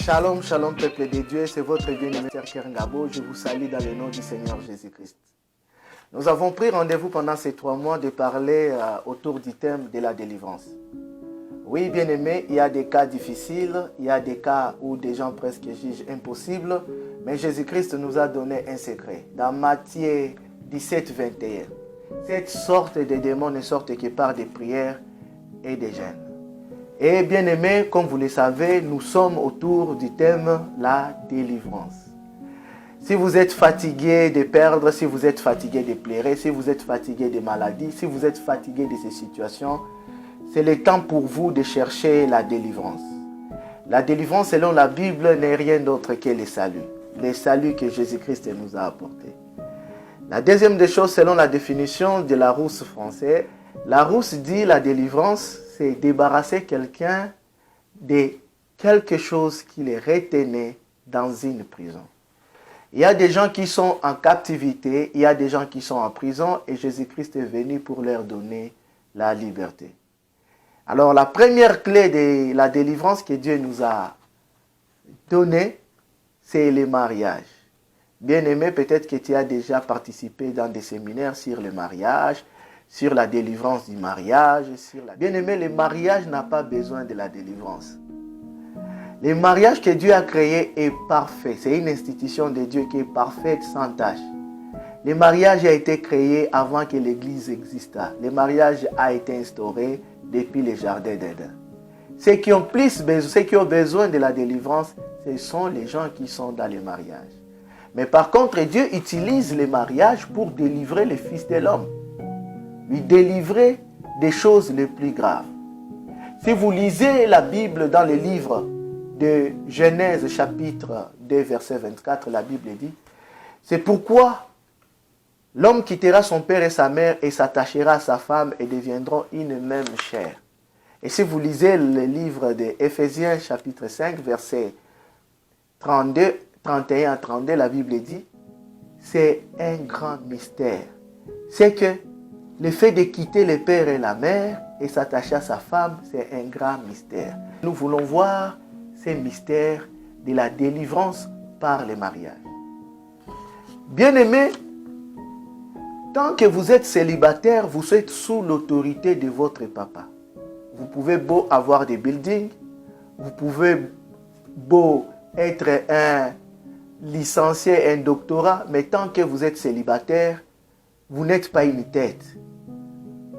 Shalom, shalom peuple de Dieu, c'est votre bien-aimé Kerngabo. Je vous salue dans le nom du Seigneur Jésus-Christ. Nous avons pris rendez-vous pendant ces 3 mois de parler autour du thème de la délivrance. Oui, bien-aimé, il y a des cas difficiles, il y a des cas où des gens presque jugent impossible, mais Jésus-Christ nous a donné un secret. Dans Matthieu 17, 21, cette sorte de démons ne sortent que par des prières et des jeûnes. Et bien aimé, comme vous le savez, nous sommes autour du thème la délivrance. Si vous êtes fatigué de perdre, si vous êtes fatigué de pleurer, si vous êtes fatigué de maladies, si vous êtes fatigué de ces situations, c'est le temps pour vous de chercher la délivrance. La délivrance, selon la Bible, n'est rien d'autre que le salut que Jésus-Christ nous a apporté. La deuxième des choses, selon la définition de Larousse français, Larousse dit la délivrance, c'est débarrasser quelqu'un de quelque chose qui les retenait dans une prison. Il y a des gens qui sont en captivité, il y a des gens qui sont en prison et Jésus-Christ est venu pour leur donner la liberté. Alors la première clé de la délivrance que Dieu nous a donnée, c'est le mariage. Bien-aimé, peut-être que tu as déjà participé dans des séminaires sur le mariage, sur la délivrance du mariage. Bien-aimé, le mariage n'a pas besoin de la délivrance. Le mariage que Dieu a créé est parfait. C'est une institution de Dieu qui est parfaite, sans tâche. Le mariage a été créé avant que l'Église existât. Le mariage a été instauré depuis le jardin d'Éden. Ceux qui ont besoin de la délivrance, ce sont les gens qui sont dans le mariage. Mais par contre, Dieu utilise le mariage pour délivrer le Fils de l'homme. Lui délivrer des choses les plus graves. Si vous lisez la Bible dans le livre de Genèse chapitre 2 verset 24, la Bible dit, c'est pourquoi l'homme quittera son père et sa mère et s'attachera à sa femme et deviendront une même chair. Et si vous lisez le livre de Éphésiens chapitre 5 verset 31 à 32, la Bible dit, c'est un grand mystère. C'est que le fait de quitter le père et la mère et s'attacher à sa femme, c'est un grand mystère. Nous voulons voir ces mystères de la délivrance par le mariage. Bien-aimés, tant que vous êtes célibataire, vous êtes sous l'autorité de votre papa. Vous pouvez beau avoir des buildings, vous pouvez beau être un licencié, un doctorat, mais tant que vous êtes célibataire, vous n'êtes pas une tête.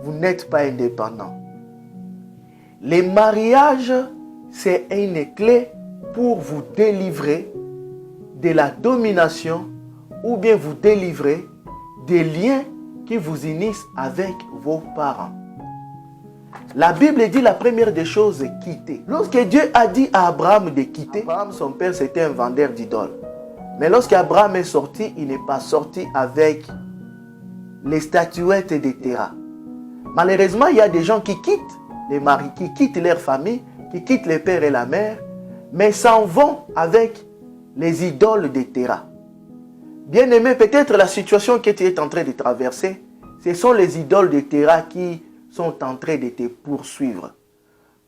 Vous n'êtes pas indépendant. Le mariage, c'est une clé pour vous délivrer de la domination ou bien vous délivrer des liens qui vous unissent avec vos parents. La Bible dit la première des choses, quitter. Lorsque Dieu a dit à Abraham de quitter, Abraham, son père, c'était un vendeur d'idoles. Mais lorsqu'Abraham est sorti, il n'est pas sorti avec les statuettes de Terra. Malheureusement, il y a des gens qui quittent les maris, qui quittent leur famille, qui quittent les pères et la mère, mais s'en vont avec les idoles de Terra. Bien-aimé, peut-être la situation que tu es en train de traverser, ce sont les idoles de Terra qui sont en train de te poursuivre.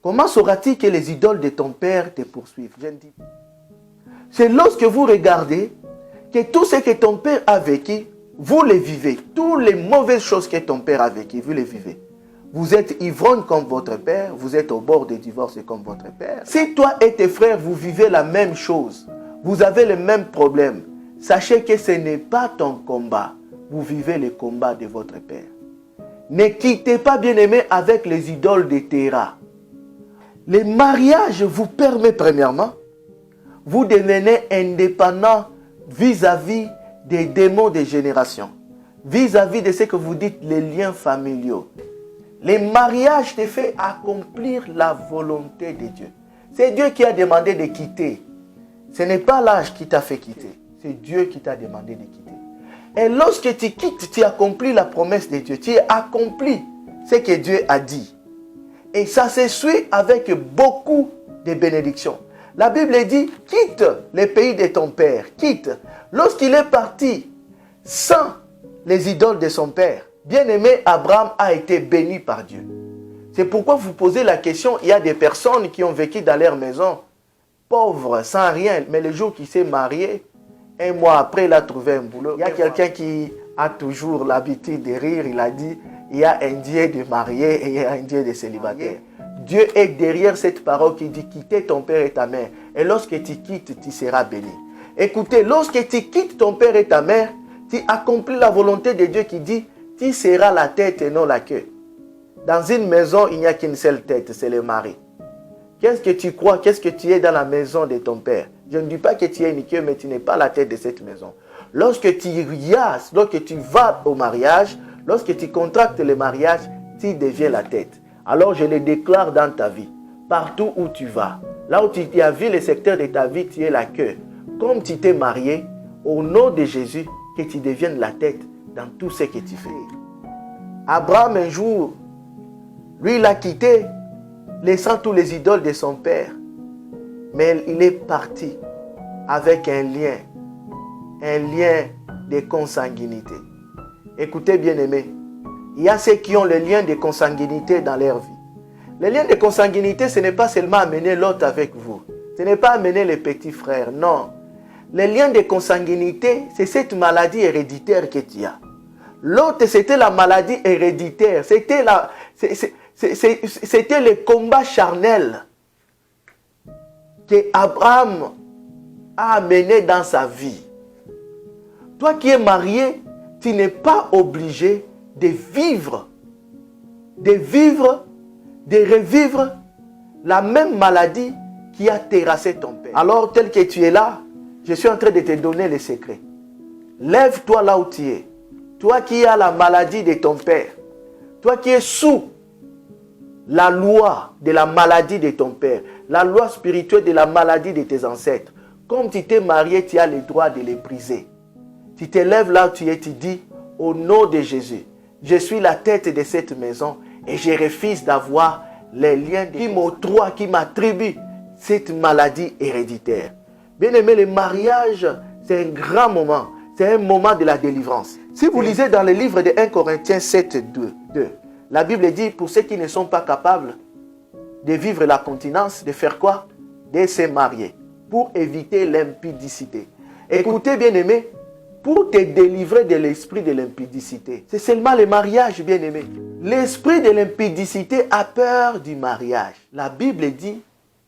Comment sauras-tu que les idoles de ton père te poursuivent? Je ne dis pas. C'est lorsque vous regardez que tout ce que ton père a vécu, vous les vivez. Toutes les mauvaises choses que ton père a vécues, vous les vivez. Vous êtes ivrogne comme votre père, vous êtes au bord du divorce comme votre père. Si toi et tes frères, vous vivez la même chose, vous avez le même problème, sachez que ce n'est pas ton combat. Vous vivez le combat de votre père. Ne quittez pas, bien-aimés, avec les idoles de Terra. Le mariage vous permet, premièrement, vous devenez indépendant vis-à-vis des démons des générations, vis-à-vis de ce que vous dites, les liens familiaux. Le mariage te fait accomplir la volonté de Dieu. C'est Dieu qui a demandé de quitter. Ce n'est pas l'âge qui t'a fait quitter. C'est Dieu qui t'a demandé de quitter. Et lorsque tu quittes, tu accomplis la promesse de Dieu. Tu accomplis ce que Dieu a dit. Et ça se suit avec beaucoup de bénédictions. La Bible dit, quitte le pays de ton père, quitte. Lorsqu'il est parti sans les idoles de son père, bien-aimé, Abraham a été béni par Dieu. C'est pourquoi vous posez la question, il y a des personnes qui ont vécu dans leur maison pauvre, sans rien. Mais le jour qu'il s'est marié, un mois après, il a trouvé un boulot. Il y a quelqu'un qui a toujours l'habitude de rire. Il a dit, il y a un Dieu de marié et il y a un Dieu de célibataire. Dieu est derrière cette parole qui dit, quitter ton père et ta mère. Et lorsque tu quittes, tu seras béni. Écoutez, lorsque tu quittes ton père et ta mère, tu accomplis la volonté de Dieu qui dit, tu seras la tête et non la queue. Dans une maison, il n'y a qu'une seule tête, c'est le mari. Qu'est-ce que tu crois? Qu'est-ce que tu es dans la maison de ton père? Je ne dis pas que tu es une queue, mais tu n'es pas la tête de cette maison. Lorsque tu vas au mariage, lorsque tu contractes le mariage, tu deviens la tête. Alors je le déclare dans ta vie, partout où tu vas, là où tu as vu le secteur de ta vie, tu es la queue. Comme tu t'es marié, au nom de Jésus, que tu deviennes la tête dans tout ce que tu fais. Abraham, un jour, lui, il a quitté, laissant tous les idoles de son père. Mais il est parti avec un lien de consanguinité. Écoutez, bien-aimés, il y a ceux qui ont le lien de consanguinité dans leur vie. Le lien de consanguinité, ce n'est pas seulement amener l'autre avec vous. Ce n'est pas amener les petits frères, non. Le lien de consanguinité, c'est cette maladie héréditaire que tu as. L'autre, c'était la maladie héréditaire. C'était le combat charnel que Abraham a amené dans sa vie. Toi qui es marié, tu n'es pas obligé de revivre la même maladie qui a terrassé ton père. Alors, tel que tu es là, je suis en train de te donner les secrets. Lève-toi là où tu es. Toi qui as la maladie de ton père. Toi qui es sous la loi de la maladie de ton père. La loi spirituelle de la maladie de tes ancêtres. Comme tu t'es marié, tu as le droit de les briser. Tu te lèves là où tu es, tu dis, au nom de Jésus, je suis la tête de cette maison et je refuse d'avoir les liens qui m'octroient, qui m'attribuent cette maladie héréditaire. Bien aimé, le mariage, c'est un grand moment. C'est un moment de la délivrance. Si vous lisez dans le livre de 1 Corinthiens 7, 2, la Bible dit, pour ceux qui ne sont pas capables de vivre la continence, de faire quoi? De se marier, pour éviter l'impudicité. Écoutez, bien-aimé, pour te délivrer de l'esprit de l'impudicité, c'est seulement le mariage, bien-aimé. L'esprit de l'impudicité a peur du mariage. La Bible dit,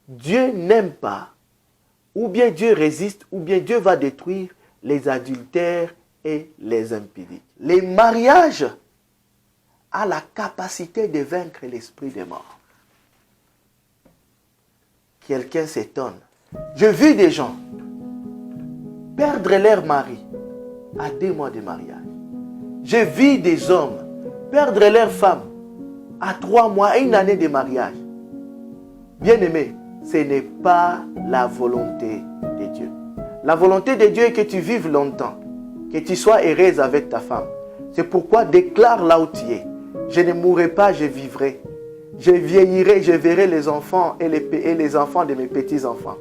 Dieu n'aime pas, ou bien Dieu résiste, ou bien Dieu va détruire les adultères et les impudiques. Le mariage a la capacité de vaincre l'esprit des morts. Quelqu'un s'étonne. Je vis des gens perdre leur mari à 2 mois de mariage. Je vis des hommes perdre leur femme à 3 mois, à 1 année de mariage. Bien-aimé, ce n'est pas la volonté de Dieu. La volonté de Dieu est que tu vives longtemps, que tu sois heureuse avec ta femme. C'est pourquoi déclare là où tu es. Je ne mourrai pas, je vivrai. Je vieillirai, je verrai les enfants et les enfants de mes petits-enfants.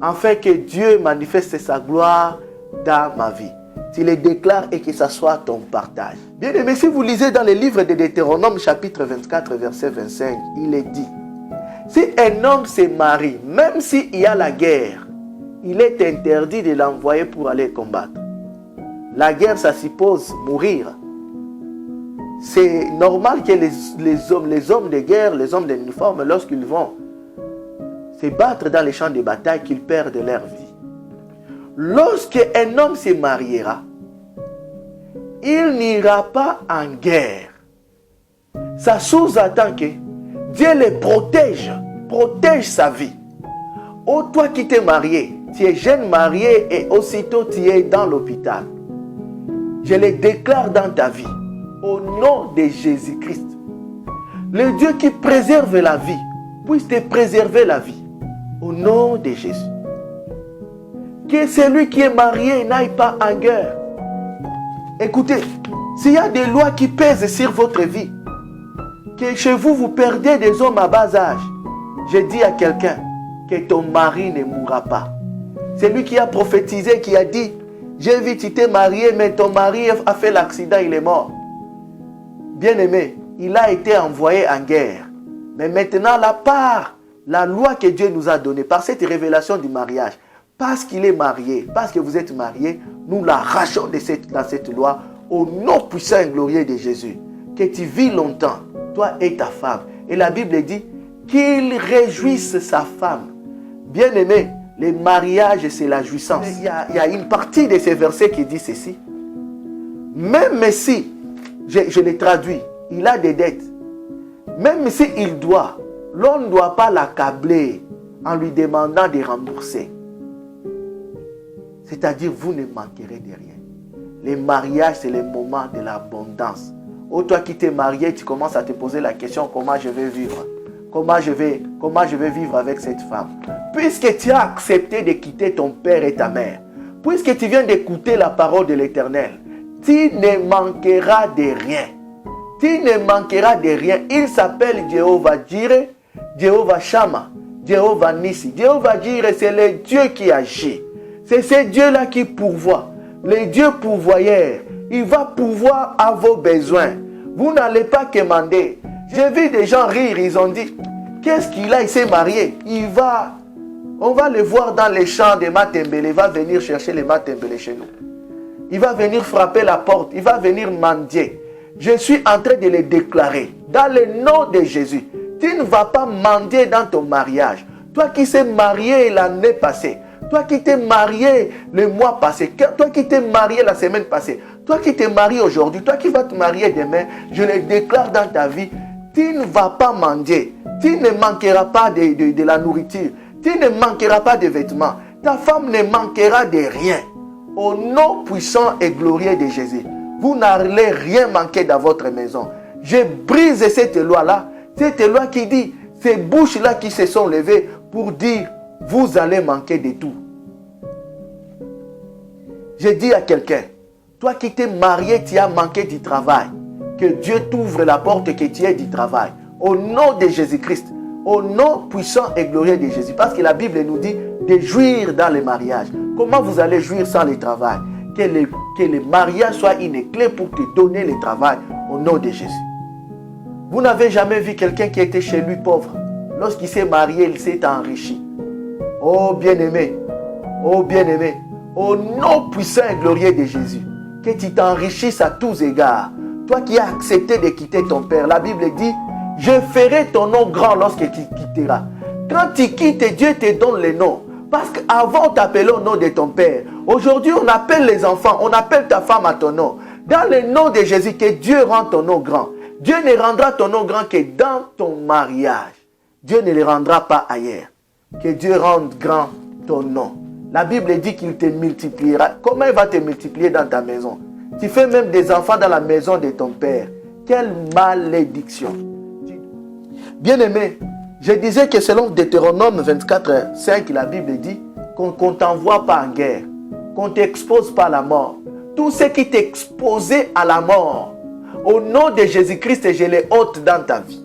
Afin que Dieu manifeste sa gloire dans ma vie. Tu les déclares et que ça soit ton partage. Bien aimé, si vous lisez dans le livre de Deutéronome chapitre 24 verset 25, il est dit, si un homme se marie, même s'il y a la guerre, il est interdit de l'envoyer pour aller combattre. La guerre, ça suppose mourir. C'est normal que les hommes de guerre, les hommes d'uniforme, lorsqu'ils vont se battre dans les champs de bataille, qu'ils perdent leur vie. Lorsqu'un homme se mariera, il n'ira pas en guerre. Ça sous-entend que Dieu le protège sa vie. Oh, toi qui t'es marié, tu es jeune marié et aussitôt tu es dans l'hôpital. Je le déclare dans ta vie, au nom de Jésus-Christ. Le Dieu qui préserve la vie, puisse te préserver la vie, au nom de Jésus. Que celui qui est marié n'aille pas en guerre. Écoutez, s'il y a des lois qui pèsent sur votre vie, que chez vous, vous perdez des hommes à bas âge, je dis à quelqu'un que ton mari ne mourra pas. C'est lui qui a prophétisé, qui a dit, j'ai vu tu t'es marié, mais ton mari a fait l'accident, il est mort. Bien aimé, il a été envoyé en guerre. Mais maintenant, la loi que Dieu nous a donnée, par cette révélation du mariage, parce qu'il est marié, parce que vous êtes mariés, nous l'arrachons dans cette loi au nom puissant et glorieux de Jésus. Que tu vis longtemps, toi et ta femme. Et la Bible dit qu'il réjouisse sa femme. Bien-aimé, le mariage, c'est la jouissance. Il y a une partie de ces versets qui dit ceci. Même si, je les traduis, il a des dettes, même s'il doit, l'on ne doit pas l'accabler en lui demandant de rembourser. C'est-à-dire, vous ne manquerez de rien. Le mariage, c'est le moment de l'abondance. Oh, toi qui t'es marié, tu commences à te poser la question, comment je vais vivre? Comment je vais vivre avec cette femme? Puisque tu as accepté de quitter ton père et ta mère, puisque tu viens d'écouter la parole de l'Éternel, tu ne manqueras de rien. Tu ne manqueras de rien. Il s'appelle Jéhovah Jireh, Jéhovah Shammah, Jéhovah Nissi. Jéhovah Jireh, c'est le Dieu qui agit. C'est ce Dieu-là qui pourvoit. Le Dieu pourvoyeur, il va pourvoir à vos besoins. Vous n'allez pas commander. J'ai vu des gens rire, ils ont dit, qu'est-ce qu'il a, il s'est marié. On va le voir dans les champs de Matembele, il va venir chercher les Matembele chez nous. Il va venir frapper la porte, il va venir mendier. Je suis en train de le déclarer, dans le nom de Jésus. Tu ne vas pas mendier dans ton mariage. Toi qui t'es marié l'année passée, toi qui t'es marié le mois passé, toi qui t'es marié la semaine passée, toi qui t'es marié aujourd'hui, toi qui vas te marier demain, je le déclare dans ta vie, tu ne vas pas mendier. Tu ne manqueras pas de la nourriture. Tu ne manqueras pas de vêtements. Ta femme ne manquera de rien. Au nom puissant et glorieux de Jésus, vous n'allez rien manquer dans votre maison. Je brise cette loi-là. Cette loi qui dit, ces bouches-là qui se sont levées pour dire, vous allez manquer de tout. Je dis à quelqu'un, toi qui t'es marié, tu as manqué du travail. Que Dieu t'ouvre la porte que tu aies du travail. Au nom de Jésus-Christ. Au nom puissant et glorieux de Jésus. Parce que la Bible nous dit de jouir dans le mariage. Comment vous allez jouir sans le travail? Que le mariage soit une clé pour te donner le travail au nom de Jésus. Vous n'avez jamais vu quelqu'un qui était chez lui pauvre. Lorsqu'il s'est marié, il s'est enrichi. Oh bien-aimé, oh bien-aimé, au nom puissant et glorieux de Jésus, que tu t'enrichisses à tous égards. Toi qui as accepté de quitter ton père, la Bible dit, je ferai ton nom grand lorsque tu quitteras. Quand tu quittes, Dieu te donne le nom. Parce qu'avant, on t'appelait au nom de ton père. Aujourd'hui, on appelle les enfants, on appelle ta femme à ton nom. Dans le nom de Jésus, que Dieu rend ton nom grand. Dieu ne rendra ton nom grand que dans ton mariage. Dieu ne le rendra pas ailleurs. Que Dieu rende grand ton nom. La Bible dit qu'il te multipliera. Comment il va te multiplier dans ta maison? Tu fais même des enfants dans la maison de ton père. Quelle malédiction. Bien-aimé, je disais que selon Deutéronome 24, 5, la Bible dit qu'on ne t'envoie pas en guerre, qu'on ne t'expose pas à la mort. Tout ce qui t'exposait à la mort, au nom de Jésus-Christ, je les ôte dans ta vie.